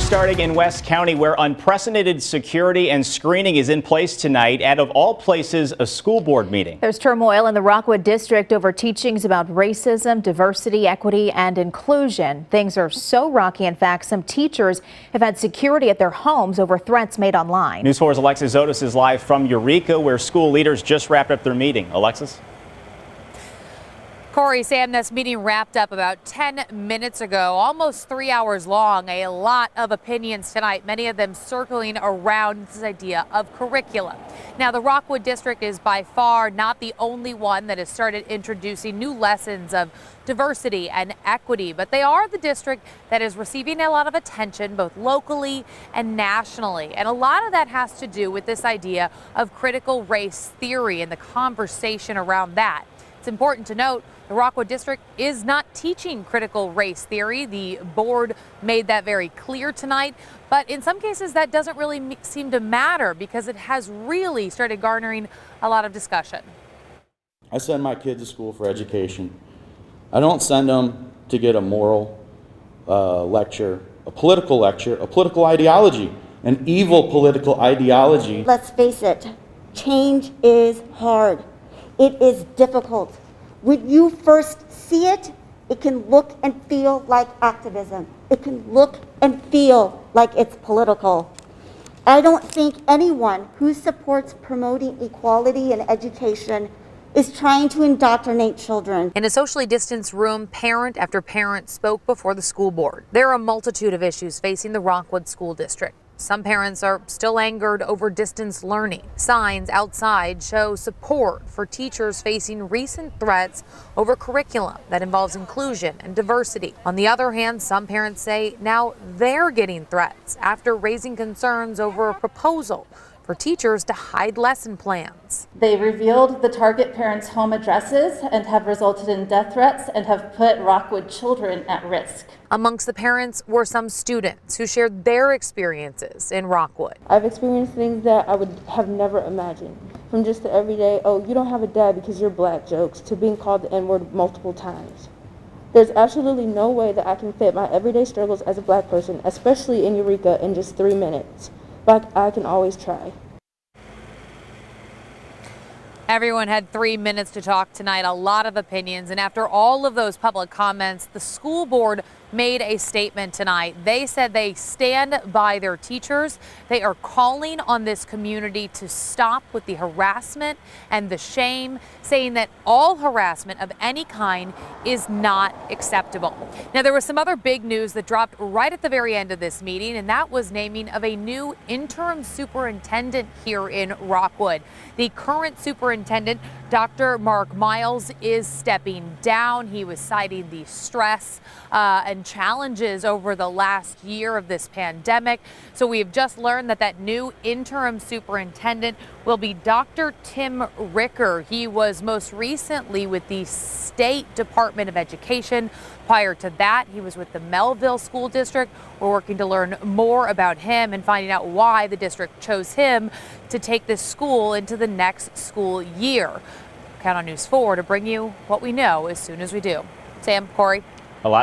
starting in West County, where unprecedented security and screening is in place tonight at, of all places, a school board meeting. There's turmoil in the Rockwood district over teachings about racism, diversity, equity, and inclusion. Things are so rocky, in fact, some teachers have had security at their homes over threats made online. News 4's Alexis Otis is live from EUREKA, where school leaders just wrapped up their meeting. Alexis? Corey, Sam, this meeting wrapped up about 10 minutes ago, almost 3 hours long. A lot of opinions tonight, many of them circling around this idea of curriculum. Now, the Rockwood district is by far not the only one that has started introducing new lessons of diversity and equity, but they are the district that is receiving a lot of attention both locally and nationally. And a lot of that has to do with this idea of critical race theory and the conversation around that. It's important to note the Rockwood district is not teaching critical race theory. The board made that very clear tonight. But in some cases, that doesn't really seem to matter because it has really started garnering a lot of discussion. I send my kids to school for education. I don't send them to get a moral lecture, a political ideology, an evil political ideology. Let's face it, change is hard. It is difficult. When you first see it, it can look and feel like activism. It can look and feel like it's political. I don't think anyone who supports promoting equality in education is trying to indoctrinate children. In a socially distanced room, parent after parent spoke before the school board. There are a multitude of issues facing the Rockwood School District. Some parents are still angered over distance learning. Signs outside show support for teachers facing recent threats over curriculum that involves inclusion and diversity. On the other hand, some parents say now they're getting threats after raising concerns over a proposal for teachers to hide lesson plans. They revealed the target parents' home addresses and have resulted in death threats and have put Rockwood children at risk. Amongst the parents were some students who shared their experiences in Rockwood. I've experienced things that I would have never imagined. From just the everyday, oh, you don't have a dad because you're black jokes, to being called the N-word multiple times. There's absolutely no way that I can fit my everyday struggles as a black person, especially in EUREKA, in just 3 minutes. But I can always try. Everyone had 3 minutes to talk tonight, a lot of opinions, and after all of those public comments, the school board made a statement tonight. They said they stand by their teachers. They are calling on this community to stop with the harassment and the shame, saying that all harassment of any kind is not acceptable. Now, there was some other big news that dropped right at the very end of this meeting, and that was naming of a new interim superintendent here in Rockwood. The current superintendent, Dr. Mark Miles, is stepping down. He was citing the stress and challenges over the last year of this pandemic. So we have just learned that that new interim superintendent will be Dr. Tim Ricker. He was most recently with the State Department of Education. Prior to that, he was with the Melville School District. We're working to learn more about him and finding out why the district chose him to take this school into the next school year. Count on News 4 to bring you what we know as soon as we do. Sam, Corey. A lot.